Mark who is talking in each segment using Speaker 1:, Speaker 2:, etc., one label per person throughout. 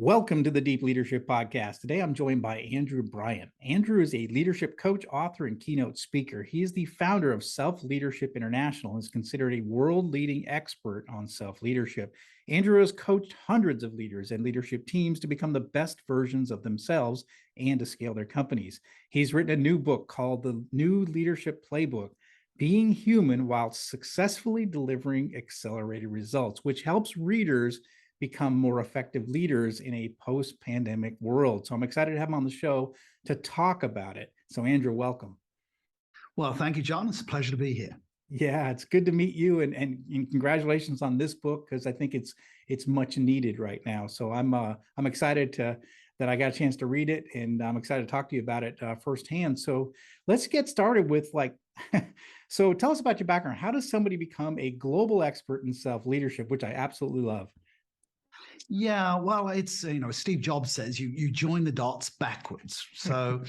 Speaker 1: Welcome to the Deep Leadership Podcast. Today I'm joined by Andrew Bryant. Andrew is a leadership coach, author, and keynote speaker. He is the founder of Self-Leadership International and is considered a world-leading expert on self-leadership. Andrew has coached hundreds of leaders and leadership teams to become the best versions of themselves and to scale their companies. He's written a new book called The New Leadership Playbook, Being Human While Successfully Delivering Accelerated Results, which helps readers become more effective leaders in a post-pandemic world. So I'm excited to have him on the show to talk about it. So Andrew, welcome.
Speaker 2: Well, thank you, John. It's a pleasure to be here.
Speaker 1: Yeah, it's good to meet you, and congratulations on this book, because I think it's much needed right now. So I'm excited that I got a chance to read it, and I'm excited to talk to you about it firsthand. So let's get started with so tell us about your background. How does somebody become a global expert in self-leadership, which I absolutely love?
Speaker 2: Yeah, well, it's, Steve Jobs says you join the dots backwards. So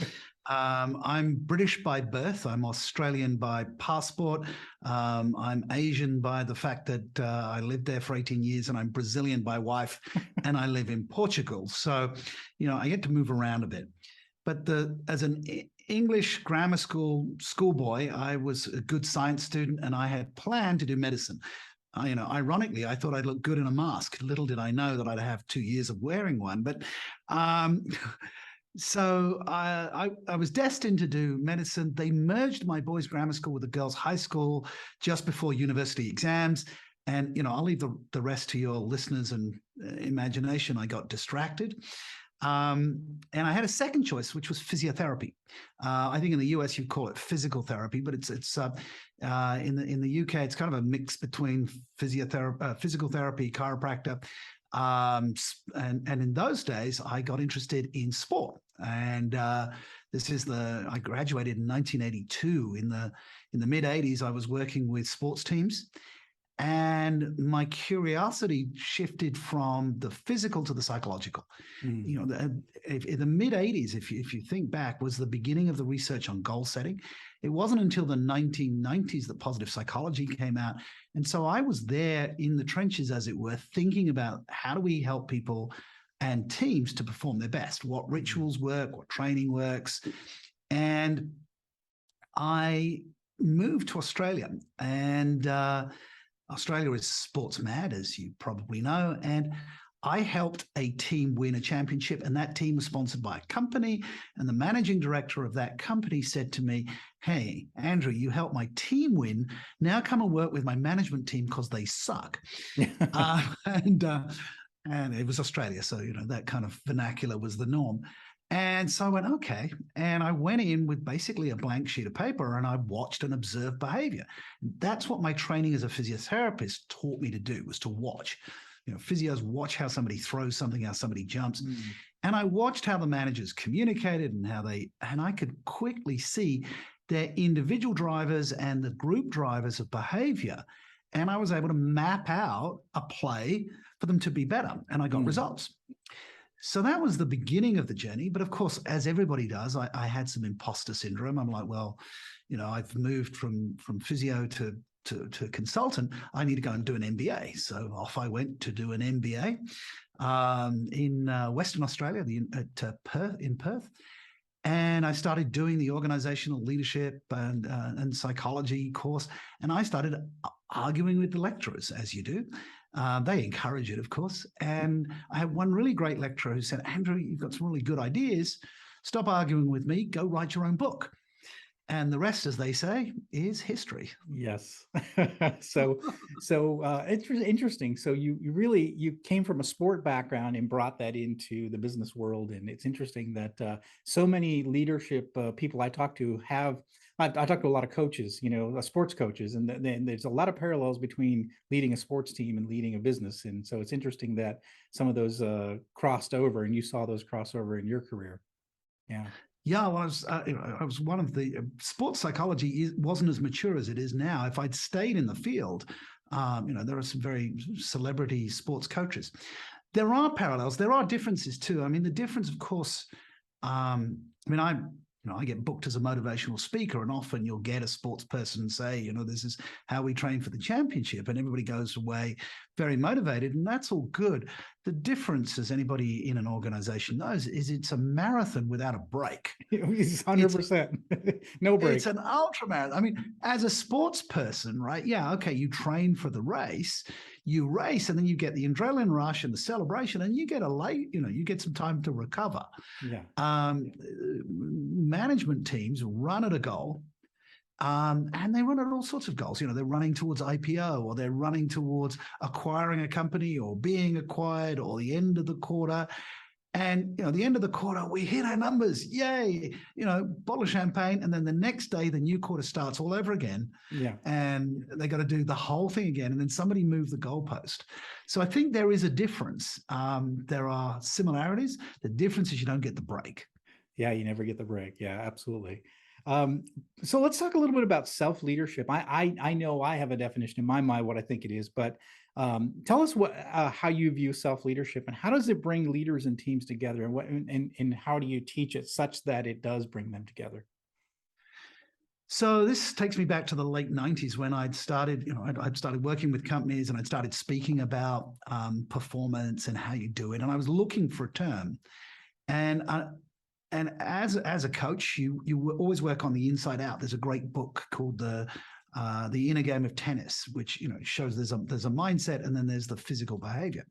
Speaker 2: I'm British by birth. I'm Australian by passport. I'm Asian by the fact that I lived there for 18 years, and I'm Brazilian by wife, and I live in Portugal. So, I get to move around a bit. But as an English grammar schoolboy, I was a good science student, and I had planned to do medicine. Ironically, I thought I'd look good in a mask. Little did I know that I'd have 2 years of wearing one. But so I was destined to do medicine. They merged my boys' grammar school with the girls' high school just before university exams. And, I'll leave the rest to your listeners and imagination. I got distracted. And I had a second choice, which was physiotherapy. I think in the US you call it physical therapy, but it's in the UK it's kind of a mix between physical therapy, chiropractor, and in those days I got interested in sport. And I graduated in 1982. In the mid 80s, I was working with sports teams. And my curiosity shifted from the physical to the psychological. In the mid 80s, if you think back, was the beginning of the research on goal setting. It wasn't until the 1990s that positive psychology came out. And so I was there in the trenches, as it were, thinking about how do we help people and teams to perform their best, what rituals work, what training works. And I moved to Australia, and Australia is sports mad, as you probably know, and I helped a team win a championship, and that team was sponsored by a company, and the managing director of that company said to me, "Hey, Andrew, you helped my team win. Now come and work with my management team because they suck." And it was Australia, so that kind of vernacular was the norm. And so I went, okay. And I went in with basically a blank sheet of paper, and I watched and observed behavior. That's what my training as a physiotherapist taught me to do, was to watch. Physios watch how somebody throws something, how somebody jumps. And I watched how the managers communicated and I could quickly see their individual drivers and the group drivers of behavior. And I was able to map out a play for them to be better. And I got results. So that was the beginning of the journey. But of course, as everybody does, I had some imposter syndrome. I'm like, well, I've moved from physio to consultant. I need to go and do an MBA. So off I went to do an MBA in Western Australia, in Perth. And I started doing the organizational leadership and psychology course. And I started arguing with the lecturers, as you do. They encourage it, of course. And I had one really great lecturer who said, "Andrew, you've got some really good ideas. Stop arguing with me. Go write your own book." And the rest, as they say, is history.
Speaker 1: Yes. So it's interesting. So you came from a sport background and brought that into the business world. And it's interesting that so many leadership people I talk to I talk to a lot of coaches, sports coaches, and then there's a lot of parallels between leading a sports team and leading a business. And so it's interesting that some of those crossed over, and you saw those crossover in your career. Yeah.
Speaker 2: Yeah, well, I was one of the sports psychology wasn't as mature as it is now. If I'd stayed in the field, there are some very celebrity sports coaches. There are parallels. There are differences too. I mean, the difference, of course, I get booked as a motivational speaker, and often you'll get a sports person say, this is how we train for the championship, and everybody goes away very motivated, and that's all good. The difference, as anybody in an organization knows, is it's a marathon without a break.
Speaker 1: It's 100%. No break.
Speaker 2: It's an ultra marathon. I mean, as a sports person, right? Yeah, okay, you train for the race, you race, and then you get the adrenaline rush and the celebration, and you get you get some time to recover.
Speaker 1: Yeah.
Speaker 2: Management teams run at a goal, and they run at all sorts of goals. They're running towards IPO, or they're running towards acquiring a company, or being acquired, or the end of the quarter. And, the end of the quarter, we hit our numbers. Yay. Bottle of champagne. And then the next day, the new quarter starts all over again.
Speaker 1: Yeah.
Speaker 2: And they got to do the whole thing again. And then somebody moved the goalpost. So I think there is a difference. There are similarities. The difference is you don't get the break.
Speaker 1: Yeah, you never get the break. Yeah, absolutely. So let's talk a little bit about self-leadership. I know I have a definition in my mind what I think it is, but tell us how you view self-leadership, and how does it bring leaders and teams together, and how do you teach it such that it does bring them together?
Speaker 2: So this takes me back to the late 90s when I'd started, I'd started working with companies, and I'd started speaking about performance and how you do it. And I was looking for a term. And as a coach, you always work on the inside out. There's a great book called The Inner Game of Tennis, which shows there's a mindset, and then there's the physical behavior.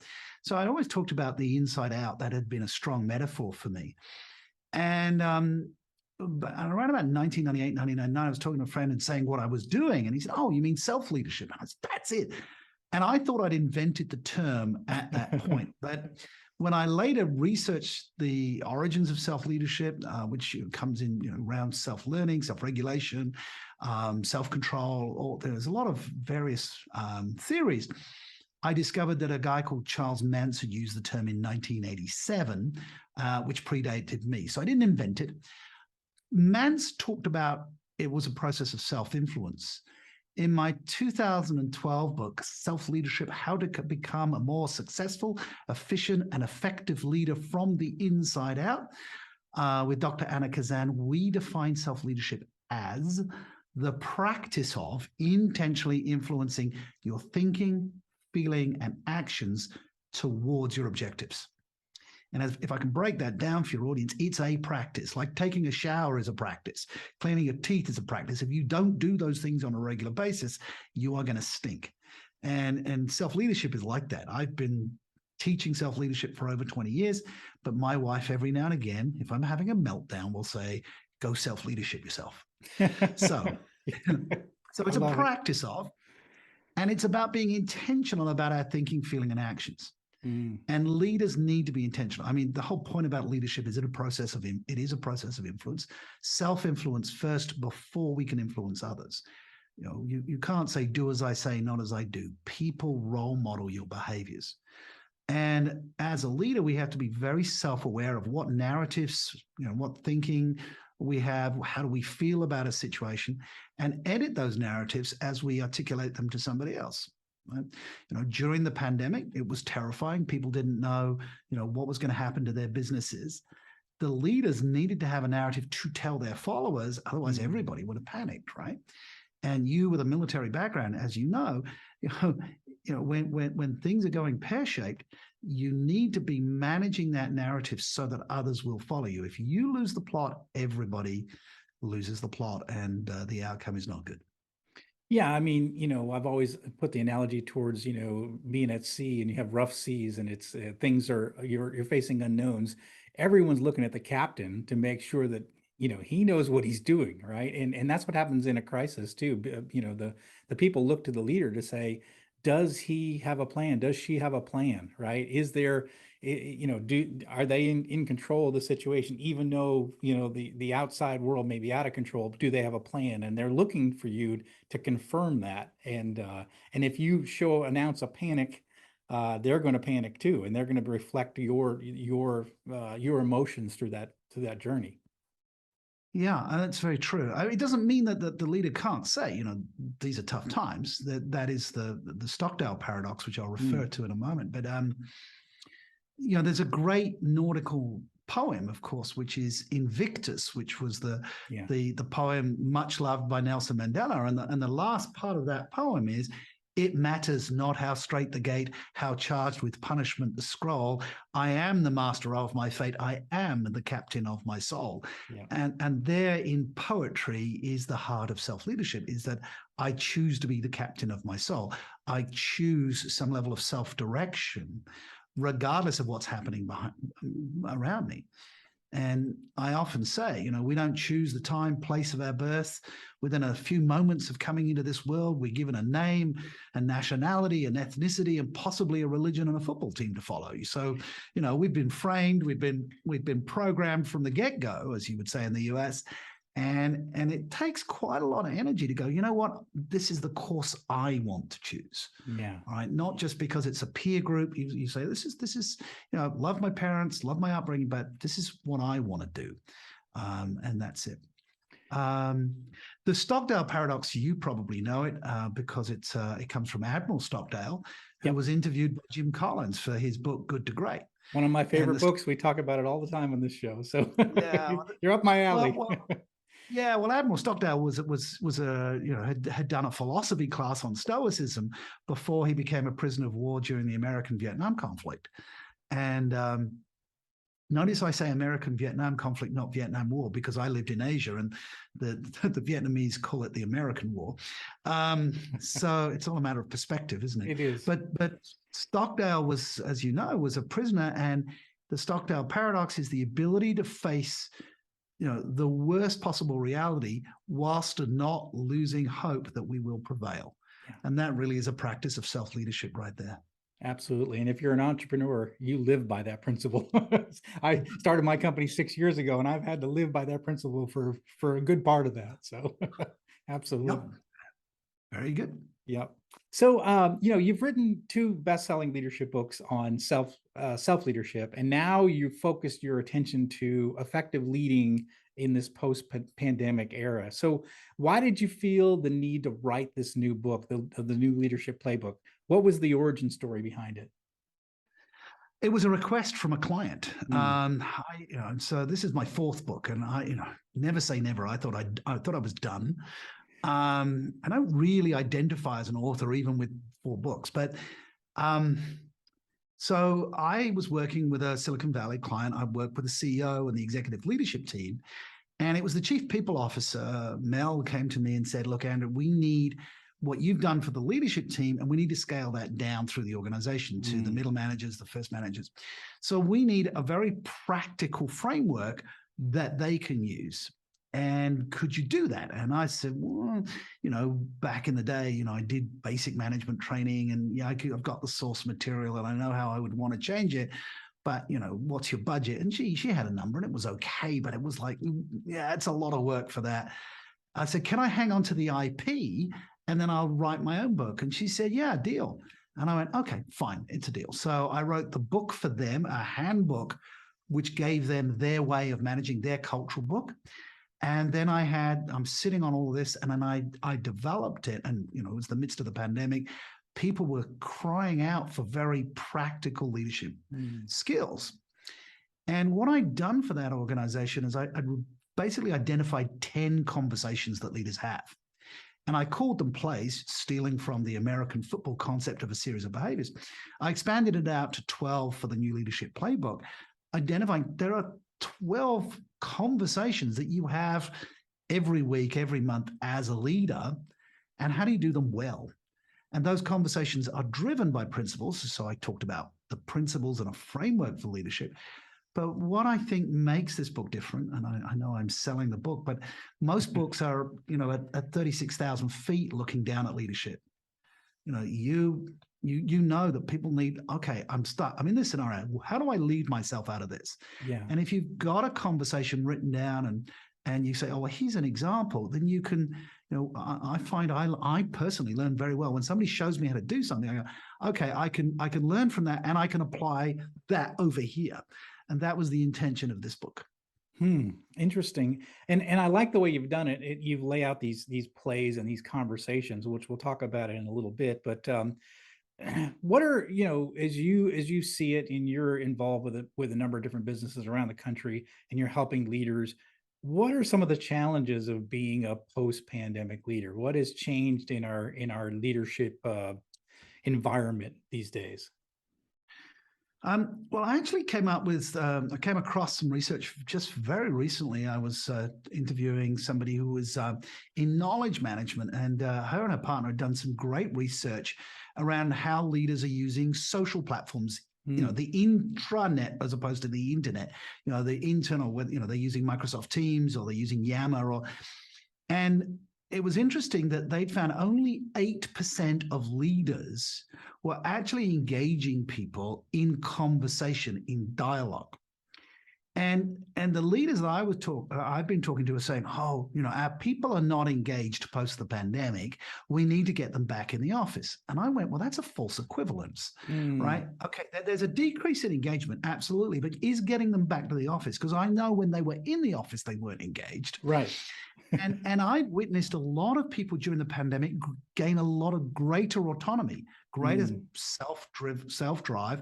Speaker 2: So I'd always talked about the inside out. That had been a strong metaphor for me. And around about 1998, 1999, I was talking to a friend and saying what I was doing, and he said, "Oh, you mean self-leadership?" I said, "That's it." And I thought I'd invented the term at that point, but when I later researched the origins of self-leadership, which comes in around self-learning, self-regulation, self-control, there's a lot of various theories. I discovered that a guy called Charles Mance had used the term in 1987, which predated me. So I didn't invent it. Mance talked about it was a process of self-influence. In my 2012 book, Self-Leadership, How to Become a More Successful, Efficient, and Effective Leader from the Inside Out, with Dr. Anna Kazan, we define self-leadership as the practice of intentionally influencing your thinking, feeling, and actions towards your objectives. And if I can break that down for your audience, it's a practice. Like taking a shower is a practice. Cleaning your teeth is a practice. If you don't do those things on a regular basis, you are going to stink. And self-leadership is like that. I've been teaching self-leadership for over 20 years, but my wife, every now and again, if I'm having a meltdown, will say, "Go self-leadership yourself." So it's a practice of, and it's about being intentional about our thinking, feeling, and actions. And leaders need to be intentional. I mean, the whole point about leadership is it is a process of influence, self-influence first before we can influence others. You can't say, "Do as I say, not as I do." People role model your behaviors. And as a leader, we have to be very self-aware of what narratives, what thinking we have, how do we feel about a situation, and edit those narratives as we articulate them to somebody else. Right? During the pandemic, it was terrifying. People didn't know, what was going to happen to their businesses. The leaders needed to have a narrative to tell their followers, otherwise everybody would have panicked, right? And you, with a military background, as when things are going pear-shaped, you need to be managing that narrative so that others will follow you. If you lose the plot, everybody loses the plot, and the outcome is not good.
Speaker 1: Yeah, I mean, I've always put the analogy towards, being at sea, and you have rough seas, and it's you're facing unknowns. Everyone's looking at the captain to make sure that, he knows what he's doing, right? And that's what happens in a crisis too. The people look to the leader to say, does he have a plan? Does she have a plan, right? Is there, are they in control of the situation, even though, the outside world may be out of control? Do they have a plan? And they're looking for you to confirm that. And if you announce a panic, they're going to panic too, and they're going to reflect your emotions through that journey.
Speaker 2: Yeah, and that's very true. It doesn't mean that the leader can't say, these are tough times. That is the Stockdale paradox, which I'll refer to in a moment. But there's a great nautical poem, of course, which is Invictus, which was
Speaker 1: Yeah.
Speaker 2: the poem much loved by Nelson Mandela. And the last part of that poem is, it matters not how straight the gate, how charged with punishment the scroll. I am the master of my fate. I am the captain of my soul.
Speaker 1: Yeah.
Speaker 2: And there in poetry is the heart of self-leadership, is that I choose to be the captain of my soul. I choose some level of self-direction, regardless of what's happening around me. And I often say, we don't choose the time, place of our birth. Within a few moments of coming into this world, we're given a name, a nationality, an ethnicity, and possibly a religion and a football team to follow. So, we've been framed, we've been programmed from the get-go, as you would say in the US. And it takes quite a lot of energy to go, you know what, this is the course I want to choose.
Speaker 1: Yeah.
Speaker 2: All right. Not just because it's a peer group. You say, this is, love my parents, love my upbringing, but this is what I want to do. And that's it. The Stockdale paradox, you probably know it because it comes from Admiral Stockdale, who was interviewed by Jim Collins for his book, Good to Great.
Speaker 1: One of my favorite books. We talk about it all the time on this show. So
Speaker 2: yeah,
Speaker 1: you're up my alley.
Speaker 2: Well, Admiral Stockdale was had done a philosophy class on Stoicism before he became a prisoner of war during the American-Vietnam conflict. And notice I say American-Vietnam conflict, not Vietnam War, because I lived in Asia and the Vietnamese call it the American War. So it's all a matter of perspective, isn't it?
Speaker 1: It is.
Speaker 2: But Stockdale was, as you know, was a prisoner, and the Stockdale paradox is the ability to face the worst possible reality whilst not losing hope that we will prevail. Yeah. And that really is a practice of self-leadership right there.
Speaker 1: Absolutely. And if you're an entrepreneur, you live by that principle. I started my company 6 years ago, and I've had to live by that principle for a good part of that. So absolutely.
Speaker 2: Yep. Very good.
Speaker 1: Yep. So, you've written 2 best-selling leadership books on self-leadership, and now you've focused your attention to effective leading in this post-pandemic era. So why did you feel the need to write this new book, the new Leadership Playbook? What was the origin story behind it?
Speaker 2: It was a request from a client. So this is my 4th book, and I, never say never. I thought I was done. I don't really identify as an author, even with 4 books. But so I was working with a Silicon Valley client. I worked with the CEO and the executive leadership team. And it was the chief people officer, Mel, came to me and said, look, Andrew, we need what you've done for the leadership team, and we need to scale that down through the organization to the middle managers, the first managers. So we need a very practical framework that they can use. And could you do that? And I said, well, back in the day, I did basic management training, and I've got the source material and I know how I would want to change it. But, what's your budget? And she had a number and it was okay, but it was like, yeah, it's a lot of work for that. I said, can I hang on to the IP and then I'll write my own book? And she said, yeah, deal. And I went, okay, fine, it's a deal. So I wrote the book for them, a handbook, which gave them their way of managing their cultural book. And then I'm sitting on all of this, and then I developed it. And, it was the midst of the pandemic. People were crying out for very practical leadership skills. And what I'd done for that organization is I'd basically identified 10 conversations that leaders have. And I called them plays, stealing from the American football concept of a series of behaviors. I expanded it out to 12 for the new Leadership Playbook, identifying there are 12 conversations that you have every week, every month as a leader, and how do you do them well? And those conversations are driven by principles. So I talked about the principles and a framework for leadership. But what I think makes this book different, and I know I'm selling the book, but most books are, at 36,000 feet looking down at leadership. You know that people need, okay, I'm stuck. I'm in this scenario. How do I lead myself out of this?
Speaker 1: Yeah.
Speaker 2: And if you've got a conversation written down and you say, oh, well, here's an example, then you can, I find I personally learn very well. When somebody shows me how to do something, I go, okay, I can learn from that and I can apply that over here. And that was the intention of this book.
Speaker 1: Interesting. And I like the way you've done it. You lay out these plays and these conversations, which we'll talk about it in a little bit. But what are, as you see it and you're involved with a number of different businesses around the country and you're helping leaders, what are some of the challenges of being a post-pandemic leader? What has changed in our leadership environment these days?
Speaker 2: Well, I actually I came across some research just very recently. I was interviewing somebody who was in knowledge management, and her and her partner had done some great research around how leaders are using social platforms. The intranet as opposed to the internet. The internal, they're using Microsoft Teams or they're using Yammer, and it was interesting that they'd found only 8% of leaders were actually engaging people in conversation, in dialogue. And the leaders that I've been talking to are saying, oh, our people are not engaged post the pandemic. We need to get them back in the office. And I went, well, that's a false equivalence, right? Okay, there's a decrease in engagement, absolutely, but is getting them back to the office? Because I know when they were in the office, they weren't engaged.
Speaker 1: Right.
Speaker 2: And I witnessed a lot of people during the pandemic gain a lot of greater autonomy, greater self-drive.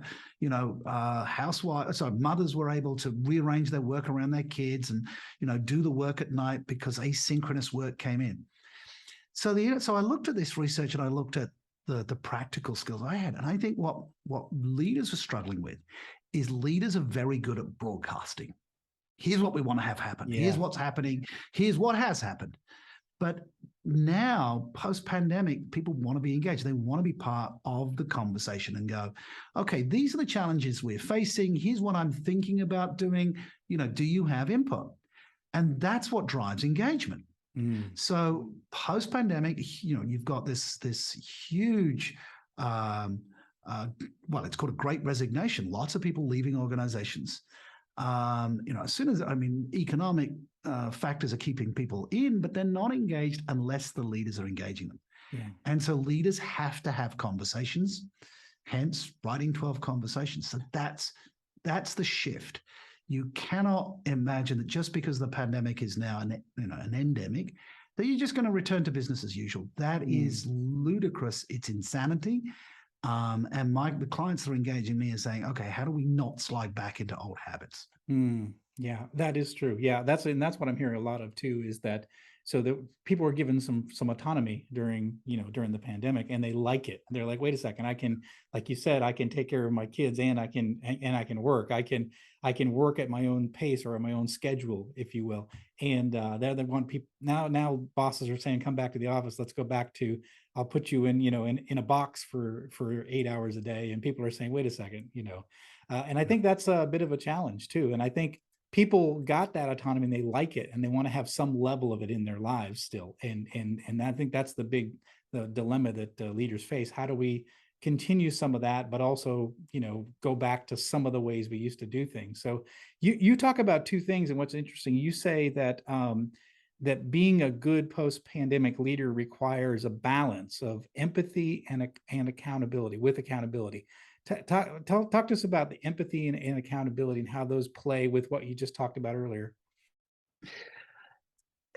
Speaker 2: Mothers were able to rearrange their work around their kids and do the work at night because asynchronous work came in. So I looked at this research and I looked at the practical skills I had, and I think what leaders are struggling with is leaders are very good at broadcasting. Here's what we want to have happen. Here's what's happening. Here's what has happened. But now, post-pandemic, people want to be engaged. They want to be part of the conversation and go, okay, these are the challenges we're facing. Here's what I'm thinking about doing. Do you have input? And that's what drives engagement. So post-pandemic, you've got this huge, it's called a great resignation. Lots of people leaving organizations. As soon as, economic factors are keeping people in, but they're not engaged unless the leaders are engaging them.
Speaker 1: Yeah.
Speaker 2: And so leaders have to have conversations, hence writing 12 conversations. So that's the shift. You cannot imagine that just because the pandemic is now an endemic, that you're just going to return to business as usual. That is ludicrous. It's insanity. And the clients that are engaging me are saying, okay, how do we not slide back into old habits?
Speaker 1: Yeah, that is true. Yeah, that's what I'm hearing a lot of too, is that so that people were given some autonomy during the pandemic, and they like it. They're like, wait a second, I can, like you said, I can take care of my kids and I can work. I can work at my own pace or at my own schedule, if you will. And they want people now bosses are saying, come back to the office. Let's go back to, I'll put you in, in a box for 8 hours a day. And people are saying, wait a second, and I think that's a bit of a challenge too. And I think people got that autonomy and they like it and they want to have some level of it in their lives still. And I think that's the dilemma that leaders face. How do we continue some of that, but also, go back to some of the ways we used to do things? So you talk about two things. And what's interesting, you say that, that being a good post-pandemic leader requires a balance of empathy and accountability with accountability. Talk to us about the empathy and accountability and how those play with what you just talked about earlier.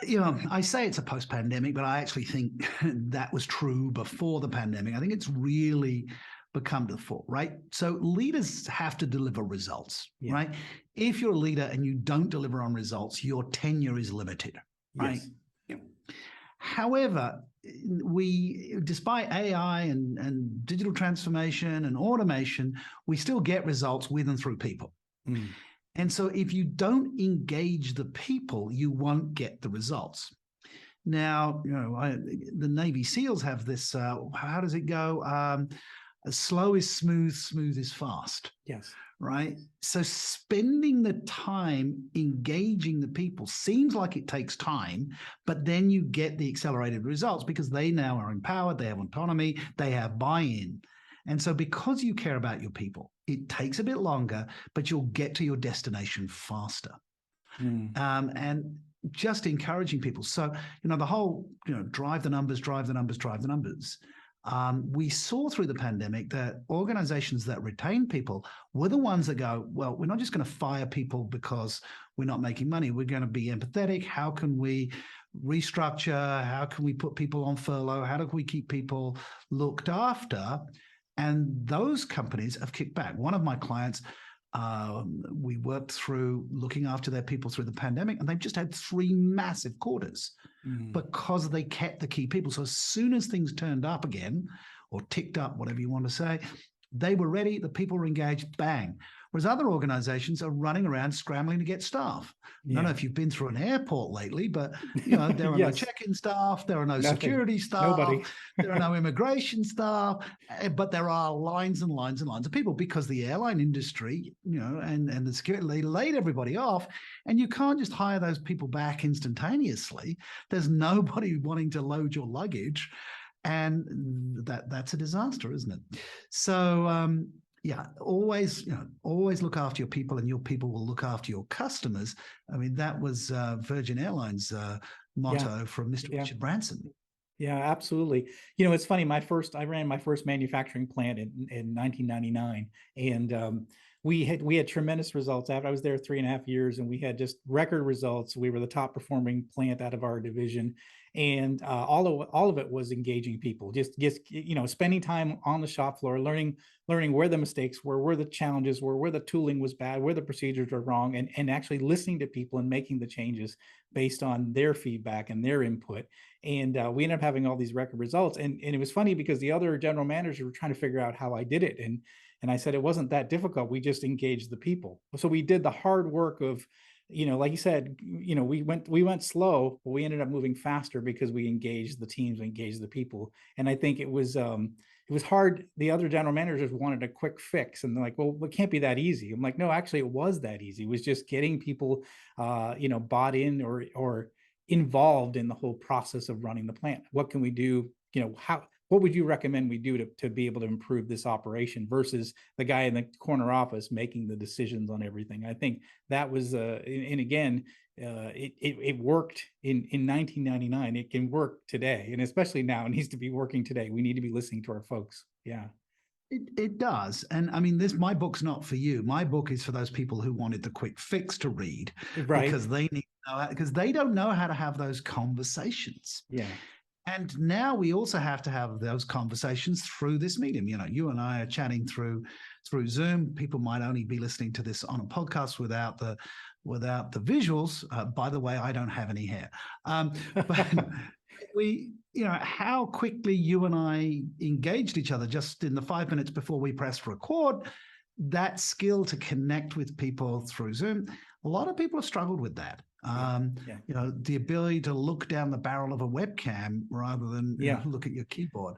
Speaker 2: I say it's a post-pandemic, but I actually think that was true before the pandemic. I think it's really become to the fore, right? So leaders have to deliver results, right? If you're a leader and you don't deliver on results, your tenure is limited, right?
Speaker 1: Yes.
Speaker 2: However, despite AI and digital transformation and automation, we still get results with and through people. And so if you don't engage the people, you won't get the results. Now, the Navy SEALs have this, how does it go? Slow is smooth, smooth is fast.
Speaker 1: Yes.
Speaker 2: Right? So spending the time engaging the people seems like it takes time, but then you get the accelerated results because they now are empowered, they have autonomy, they have buy-in. And so because you care about your people, it takes a bit longer, but you'll get to your destination faster. And just encouraging people. So, the whole, drive the numbers. We saw through the pandemic that organizations that retain people were the ones that go, well, we're not just going to fire people because we're not making money. We're going to be empathetic. How can we restructure? How can we put people on furlough? How do we keep people looked after? And those companies have kicked back. One of my clients, we worked through looking after their people through the pandemic, and they've just had 3 massive quarters because they kept the key people. So as soon as things turned up again, or ticked up, whatever you want to say, they were ready, the people were engaged, bang. Whereas other organizations are running around scrambling to get staff. I don't know if you've been through an airport lately, but there are no check-in staff, there are no security staff,
Speaker 1: nobody.
Speaker 2: there are no immigration staff, but there are lines and lines and lines of people because the airline industry, and the security, they laid everybody off, and you can't just hire those people back instantaneously. There's nobody wanting to load your luggage. And that's a disaster, isn't it? So always look after your people, and your people will look after your customers. I mean, that was Virgin Airlines' motto from Mr. Richard Branson.
Speaker 1: Yeah, absolutely. It's funny. I ran my first manufacturing plant in 1999, and we had tremendous results. After I was there 3.5 years, and we had just record results. We were the top performing plant out of our division, and all of it was engaging people. Just spending time on the shop floor, learning where the mistakes were, where the challenges were, where the tooling was bad, where the procedures were wrong, and actually listening to people and making the changes based on their feedback and their input. And we ended up having all these record results. And it was funny because the other general managers were trying to figure out how I did it. And I said, it wasn't that difficult. We just engaged the people. So we did the hard work of, like you said, we went slow, but we ended up moving faster because we engaged the teams, we engaged the people. And I think it was hard. The other general managers wanted a quick fix, and they're like, well, it can't be that easy. I'm like, no, actually it was that easy. It was just getting people, bought in or involved in the whole process of running the plant. What can we do? What would you recommend we do to be able to improve this operation versus the guy in the corner office making the decisions on everything? I think that was, and again, it worked in 1999. It can work today, and especially now, it needs to be working today. We need to be listening to our folks. Yeah.
Speaker 2: It does. And I mean, my book's not for you. My book is for those people who wanted the quick fix to read,
Speaker 1: right?
Speaker 2: Because they need to know, because they don't know how to have those conversations.
Speaker 1: Yeah.
Speaker 2: And now we also have to have those conversations through this medium. You and I are chatting through Zoom. People might only be listening to this on a podcast without the visuals. By the way, I don't have any hair. But how quickly you and I engaged each other just in the 5 minutes before we pressed record, that skill to connect with people through Zoom, a lot of people have struggled with that. The ability to look down the barrel of a webcam rather than look at your keyboard.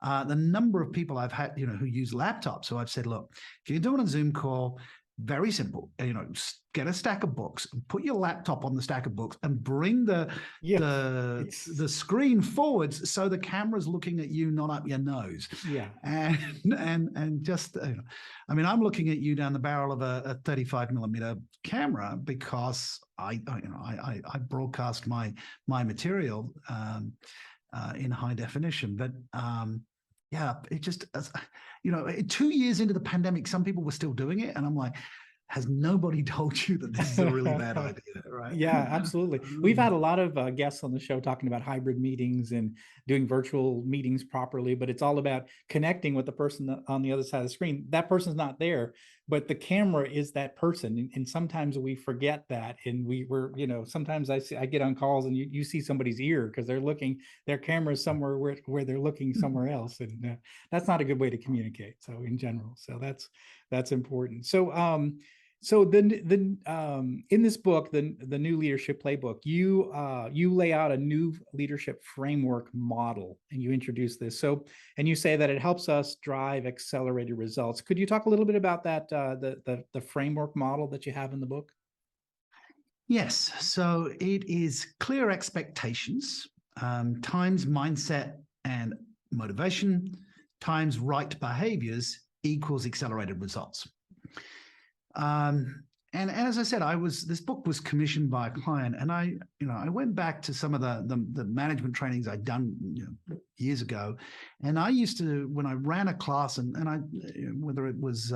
Speaker 2: The number of people I've had, who use laptops. So I've said, look, if you're doing a Zoom call, very simple. Get a stack of books and put your laptop on the stack of books and bring the screen forwards so the camera's looking at you, not up your nose.
Speaker 1: Yeah.
Speaker 2: And just, I'm looking at you down the barrel of a 35 millimeter camera because I broadcast my material in high definition, but. It just, 2 years into the pandemic, some people were still doing it. And I'm like, has nobody told you that this is a really bad idea, right?
Speaker 1: Yeah, absolutely. We've had a lot of guests on the show talking about hybrid meetings and doing virtual meetings properly, but it's all about connecting with the person on the other side of the screen. That person's not there, but the camera is that person. And sometimes we forget that. And sometimes I get on calls and you see somebody's ear because their camera is somewhere where they're looking somewhere else. And that's not a good way to communicate. So in general, so that's important. So in this book, the new Leadership Playbook, you lay out a new leadership framework model, and you introduce this. And you say that it helps us drive accelerated results. Could you talk a little bit about that, the framework model that you have in the book?
Speaker 2: Yes. So it is clear expectations, times mindset and motivation, times right behaviors equals accelerated results. And as I said, this book was commissioned by a client, and I went back to some of the management trainings I'd done years ago, and I used to, when I ran a class, and whether it was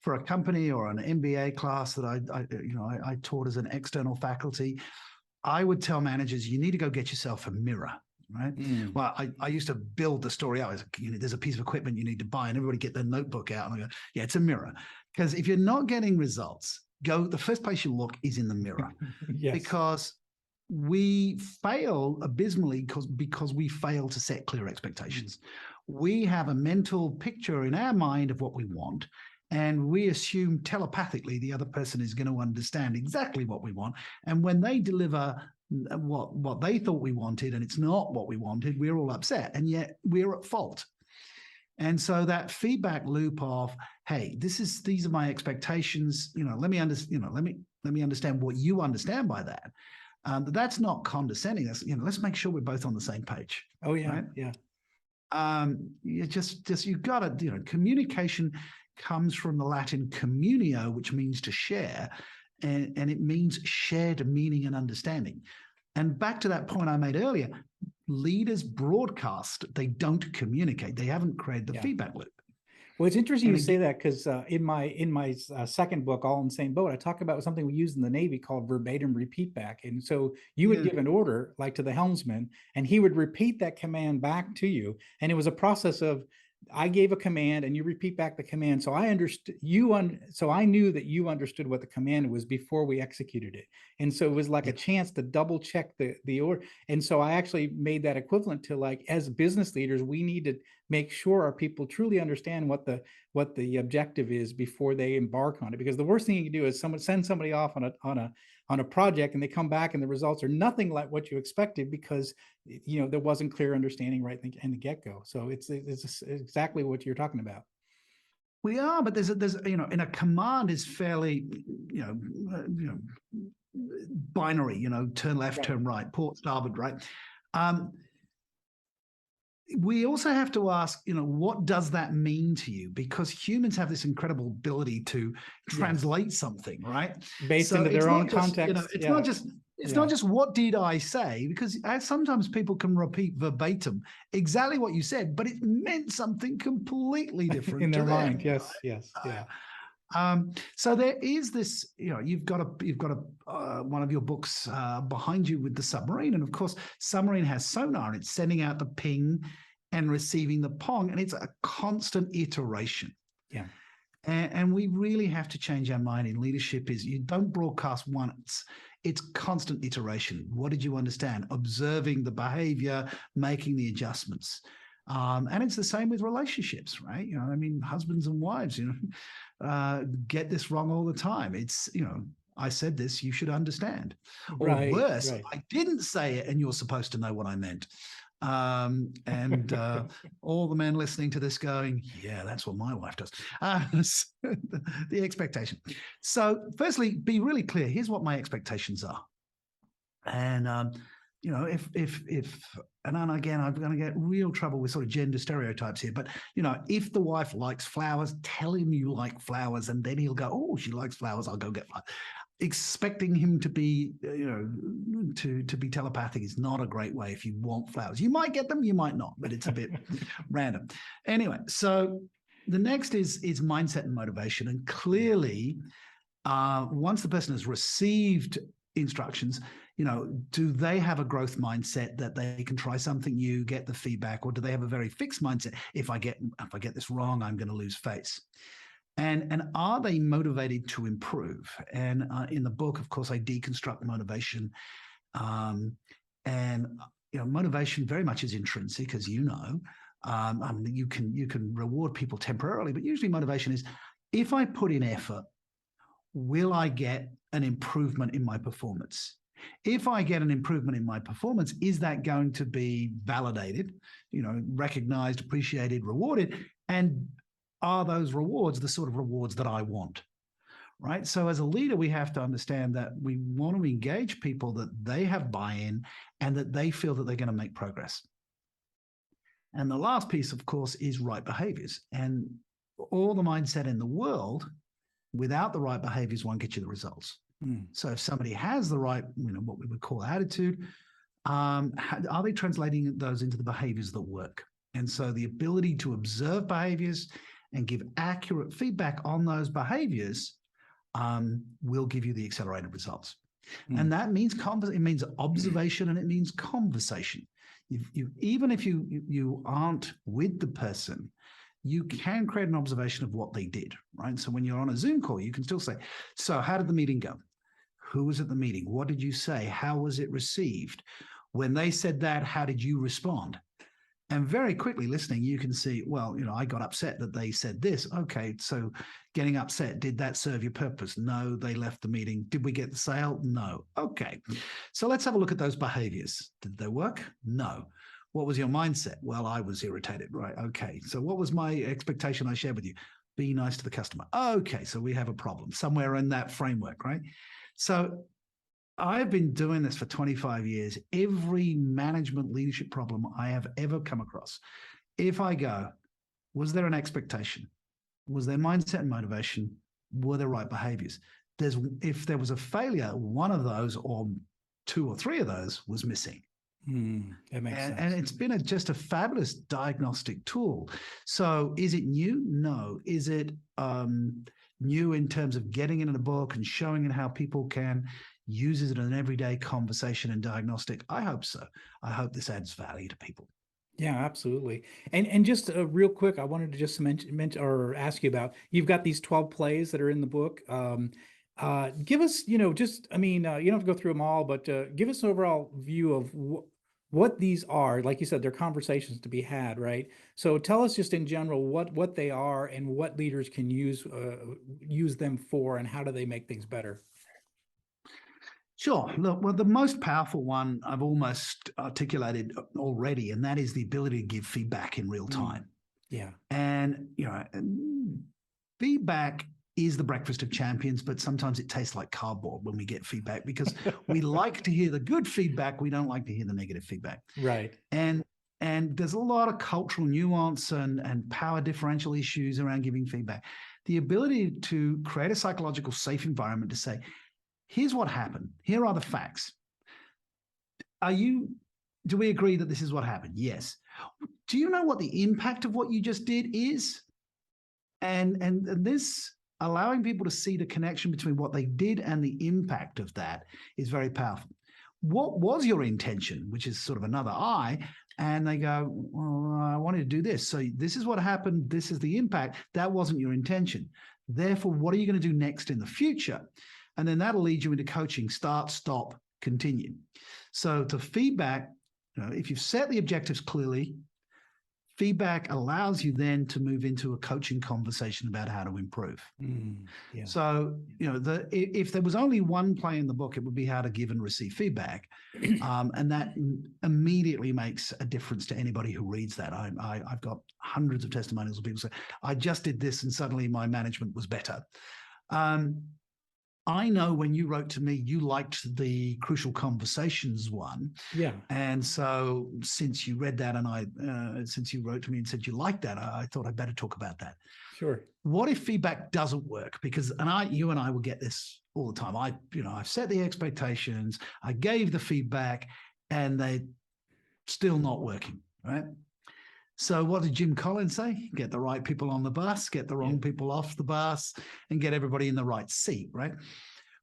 Speaker 2: for a company or an MBA class that I taught as an external faculty, I would tell managers, you need to go get yourself a mirror. right?
Speaker 1: Mm.
Speaker 2: Well, I used to build the story out. There's a piece of equipment you need to buy, and everybody get their notebook out. And I go, yeah, it's a mirror. Because if you're not getting results, the first place you look is in the mirror.
Speaker 1: Yes.
Speaker 2: Because we fail abysmally because we fail to set clear expectations. We have a mental picture in our mind of what we want, and we assume telepathically the other person is going to understand exactly what we want. And when they deliver what they thought we wanted and it's not what we wanted, we're all upset, and yet we're at fault. And so that feedback loop of, hey, these are my expectations. Let me understand what you understand by that. That's not condescending. That's, let's make sure we're both on the same page.
Speaker 1: Oh yeah,
Speaker 2: right?
Speaker 1: yeah.
Speaker 2: You've got to, communication comes from the Latin communio, which means to share, and it means shared meaning and understanding. And back to that point I made earlier, leaders broadcast, they don't communicate. They haven't created the feedback loop.
Speaker 1: Well, it's interesting you say that, because in my second book, All in the Same Boat, I talk about something we use in the Navy called verbatim repeat back. And so you would give an order, like to the helmsman, and he would repeat that command back to you. And it was a process of, I gave a command and you repeat back the command. So I understood so I knew that you understood what the command was before we executed it. And so it was like a chance to double check the order. And so I actually made that equivalent to, like, as business leaders, we need to make sure our people truly understand what the objective is before they embark on it. Because the worst thing you can do is send somebody off on a project, and they come back and the results are nothing like what you expected, because there wasn't clear understanding right in the get-go. So it's exactly what you're talking about.
Speaker 2: We are, but there's in a command is fairly binary, turn left, turn right, port, starboard, right? We also have to ask, what does that mean to you? Because humans have this incredible ability to translate something, right?
Speaker 1: Based into their own context.
Speaker 2: It's not just what did I say, because sometimes people can repeat verbatim exactly what you said, but it meant something completely different
Speaker 1: in their mind.
Speaker 2: them,
Speaker 1: Yes, right? Yes, yeah.
Speaker 2: So there is this, you've got one of your books behind you with the submarine, and of course, submarine has sonar, and it's sending out the ping and receiving the pong, and it's a constant iteration.
Speaker 1: Yeah,
Speaker 2: and we really have to change our mind in leadership. Is you don't broadcast once; it's constant iteration. What did you understand? Observing the behavior, making the adjustments. And it's the same with relationships, right? Husbands and wives, get this wrong all the time. It's, I said this, you should understand. Or worse, I didn't say it and you're supposed to know what I meant. And all the men listening to this going, yeah, that's what my wife does. The expectation. So firstly, be really clear. Here's what my expectations are. And, and then again, I'm going to get real trouble with sort of gender stereotypes here, but, if the wife likes flowers, tell him you like flowers, and then he'll go, oh, she likes flowers, I'll go get flowers. Expecting him to be, to be telepathic is not a great way if you want flowers. You might get them, you might not, but it's a bit random. Anyway, so the next is mindset and motivation. And clearly, once the person has received instructions, do they have a growth mindset that they can try something new, get the feedback, or do they have a very fixed mindset? If I get this wrong, I'm going to lose face. And are they motivated to improve? And in the book, of course, I deconstruct motivation. Motivation very much is intrinsic, as you know. You can reward people temporarily, but usually motivation is, if I put in effort, will I get an improvement in my performance? If I get an improvement in my performance, is that going to be validated, recognized, appreciated, rewarded? And are those rewards the sort of rewards that I want? Right? So as a leader, we have to understand that we want to engage people that they have buy-in and that they feel that they're going to make progress. And the last piece, of course, is right behaviors. And all the mindset in the world, without the right behaviors, won't get you the results. So if somebody has the right, what we would call attitude, are they translating those into the behaviors that work? And so the ability to observe behaviors and give accurate feedback on those behaviors will give you the accelerated results. And that means it means observation and it means conversation. Even if you aren't with the person, you can create an observation of what they did, right? So when you're on a Zoom call, you can still say, so how did the meeting go? Who was at the meeting? What did you say? How was it received? When they said that, how did you respond? And very quickly listening, you can see, well, I got upset that they said this. Okay, so getting upset, did that serve your purpose? No, they left the meeting. Did we get the sale? No. Okay, so let's have a look at those behaviors. Did they work? No. What was your mindset? Well, I was irritated, right? Okay, so what was my expectation I shared with you? Be nice to the customer. Okay, so we have a problem somewhere in that framework, right? So I've been doing this for 25 years. Every management leadership problem I have ever come across, if I go, was there an expectation? Was there mindset and motivation? Were there right behaviors? If there was a failure, one of those or two or three of those was missing.
Speaker 1: That makes sense.
Speaker 2: And it's been just a fabulous diagnostic tool. So is it new? No. Is it new in terms of getting it in a book and showing it how people can use it in an everyday conversation and diagnostic? I hope so. I hope this adds value to people.
Speaker 1: Yeah, absolutely. And just real quick, I wanted to just mention or ask you about, you've got these 12 plays that are in the book. Give us, you don't have to go through them all, but give us an overall view of what these are. Like you said, they're conversations to be had, right? So tell us just in general what they are and what leaders can use them for, and how do they make things better?
Speaker 2: Sure. Look, well, the most powerful one I've almost articulated already, and that is the ability to give feedback in real time.
Speaker 1: Yeah.
Speaker 2: And, feedback is the breakfast of champions, but sometimes it tastes like cardboard when we get feedback because we like to hear the good feedback. We don't like to hear the negative feedback.
Speaker 1: Right.
Speaker 2: And there's a lot of cultural nuance and power differential issues around giving feedback. The ability to create a psychological safe environment to say, here's what happened. Here are the facts. Do we agree that this is what happened? Yes. Do you know what the impact of what you just did is? And this allowing people to see the connection between what they did and the impact of that is very powerful. What was your intention? Which is sort of another I. And they go, well, I wanted to do this. So this is what happened. This is the impact. That wasn't your intention. Therefore, what are you going to do next in the future? And then that'll lead you into coaching. Start, stop, continue. So to feedback, if you've set the objectives clearly, feedback allows you then to move into a coaching conversation about how to improve.
Speaker 1: Yeah.
Speaker 2: So, if there was only one play in the book, it would be how to give and receive feedback. And that immediately makes a difference to anybody who reads that. I've got hundreds of testimonials of people say, I just did this and suddenly my management was better. I know when you wrote to me, you liked the Crucial Conversations one.
Speaker 1: Yeah.
Speaker 2: And so since you read that and since you wrote to me and said you liked that, I thought I'd better talk about that.
Speaker 1: Sure.
Speaker 2: What if feedback doesn't work? Because, you and I will get this all the time. I've set the expectations, I gave the feedback, and they still not working, right? So what did Jim Collins say? Get the right people on the bus, get the wrong people off the bus, and get everybody in the right seat, right?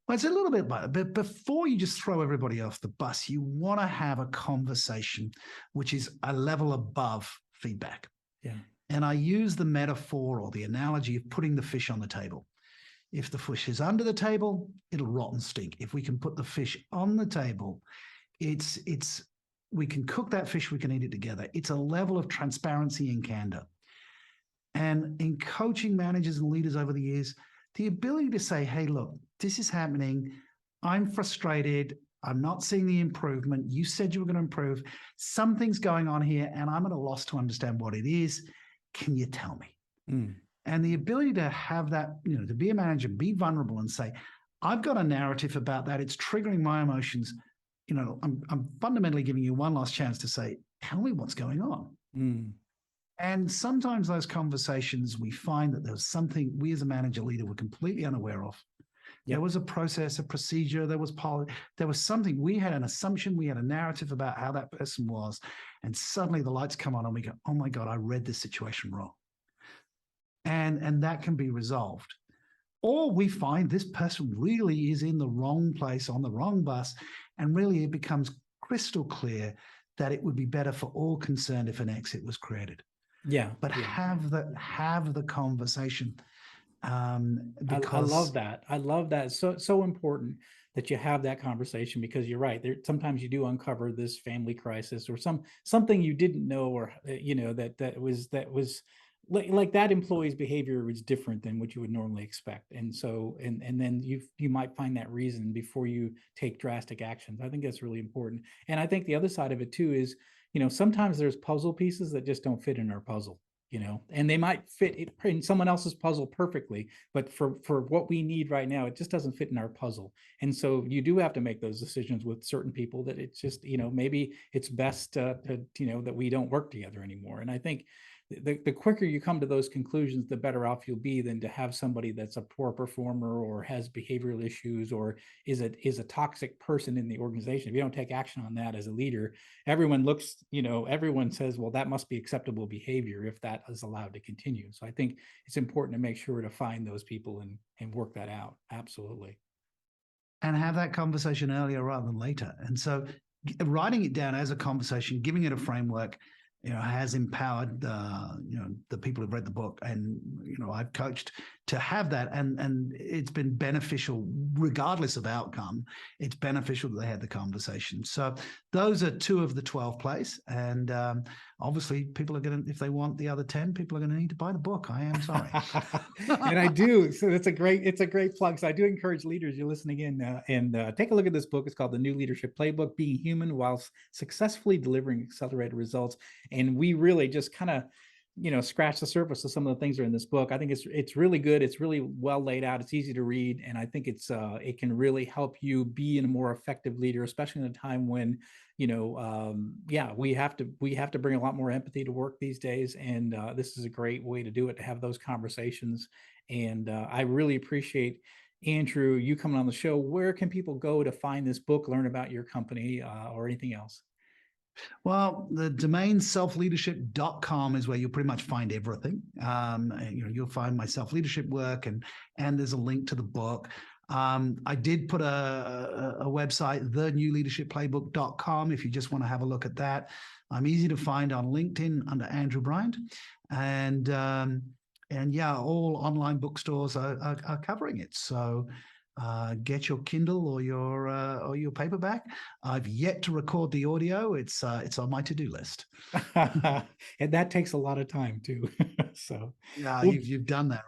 Speaker 2: Well, it's a little bit like that. But before you just throw everybody off the bus, you want to have a conversation which is a level above feedback.
Speaker 1: Yeah.
Speaker 2: And I use the metaphor or the analogy of putting the fish on the table. If the fish is under the table, it'll rot and stink. If we can put the fish on the table, we can cook that fish, we can eat it together. It's a level of transparency and candor. And in coaching managers and leaders over the years, the ability to say, hey, look, this is happening. I'm frustrated. I'm not seeing the improvement. You said you were going to improve. Something's going on here, and I'm at a loss to understand what it is. Can you tell me? And the ability to have that, to be a manager, be vulnerable and say, I've got a narrative about that. It's triggering my emotions. I'm fundamentally giving you one last chance to say, tell me what's going on. And sometimes those conversations, we find that there's something we as a manager leader were completely unaware of. There was a process, a procedure, there was something, we had an assumption, we had a narrative about how that person was. And suddenly the lights come on and we go, oh my God, I read this situation wrong. And that can be resolved. Or we find this person really is in the wrong place on the wrong bus, and really it becomes crystal clear that it would be better for all concerned if an exit was created.
Speaker 1: Yeah.
Speaker 2: But have the conversation.
Speaker 1: I love that. I love that. It's so important that you have that conversation, because you're right. There sometimes you do uncover this family crisis or something you didn't know, or that was like that employee's behavior was different than what you would normally expect. And so and then you might find that reason before you take drastic actions. I think that's really important. And I think the other side of it too is, sometimes there's puzzle pieces that just don't fit in our puzzle. And they might fit in someone else's puzzle perfectly, but for what we need right now, it just doesn't fit in our puzzle. And so you do have to make those decisions with certain people, that it's just, maybe it's best that we don't work together anymore. And I think the quicker you come to those conclusions, the better off you'll be than to have somebody that's a poor performer or has behavioral issues or is a toxic person in the organization. If you don't take action on that as a leader, everyone says, well, that must be acceptable behavior if that is allowed to continue. So I think it's important to make sure to find those people and work that out. Absolutely.
Speaker 2: And have that conversation earlier rather than later. And so writing it down as a conversation, giving it a framework, has empowered the people who've read the book, and I've coached to have that, and it's been beneficial regardless of outcome. It's beneficial that they had the conversation. So those are 2 of the 12 plays, and obviously people are going to, if they want the other 10, people are going to need to buy the book. I am sorry.
Speaker 1: And I do. So it's a great plug. So I do encourage leaders, you're listening in, and take a look at this book. It's called The New Leadership Playbook: Being Human While Successfully Delivering Accelerated Results. And we really just kind of, scratch the surface of some of the things that are in this book. I think it's really good. It's really well laid out. It's easy to read. And I think it can really help you be a more effective leader, especially in a time when, we have to bring a lot more empathy to work these days. And this is a great way to do it, to have those conversations. And I really appreciate, Andrew, you coming on the show. Where can people go to find this book, learn about your company, or anything else?
Speaker 2: Well, the domain selfleadership.com is where you'll pretty much find everything. You'll find my self-leadership work, and there's a link to the book. I did put a website, thenewleadershipplaybook.com, if you just want to have a look at that. I'm easy to find on LinkedIn under Andrew Bryant. And yeah, all online bookstores are covering it. So get your Kindle or your paperback. I've yet to record the audio. It's on my to-do list.
Speaker 1: And that takes a lot of time too. So
Speaker 2: yeah, you've done that,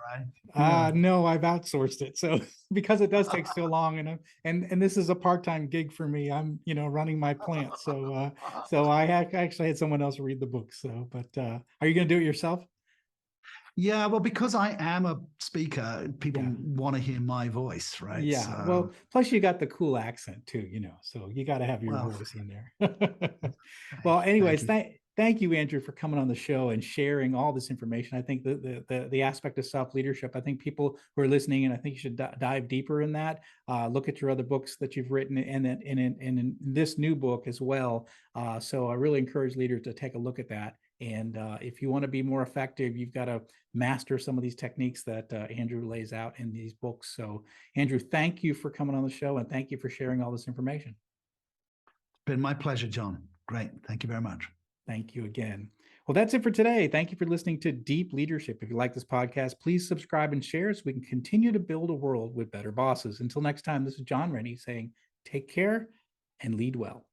Speaker 2: right?
Speaker 1: No, I've outsourced it. So because it does take so long, and this is a part-time gig for me. I'm running my plant. So I actually had someone else read the book. So, but are you going to do it yourself?
Speaker 2: Yeah, well, because I am a speaker, people want to hear my voice, right?
Speaker 1: Yeah.
Speaker 2: So,
Speaker 1: well, plus you got the cool accent too, so you got to have your voice in there. Well, anyways, thank you, Andrew, for coming on the show and sharing all this information. I think the aspect of self-leadership, I think people who are listening, and I think you should dive deeper in that. Look at your other books that you've written, and in this new book as well. So I really encourage leaders to take a look at that. And if you want to be more effective, you've got to master some of these techniques that Andrew lays out in these books. So, Andrew, thank you for coming on the show, and thank you for sharing all this information.
Speaker 2: It's been my pleasure, John. Great. Thank you very much.
Speaker 1: Thank you again. Well, that's it for today. Thank you for listening to Deep Leadership. If you like this podcast, please subscribe and share so we can continue to build a world with better bosses. Until next time, this is John Rennie saying, take care and lead well.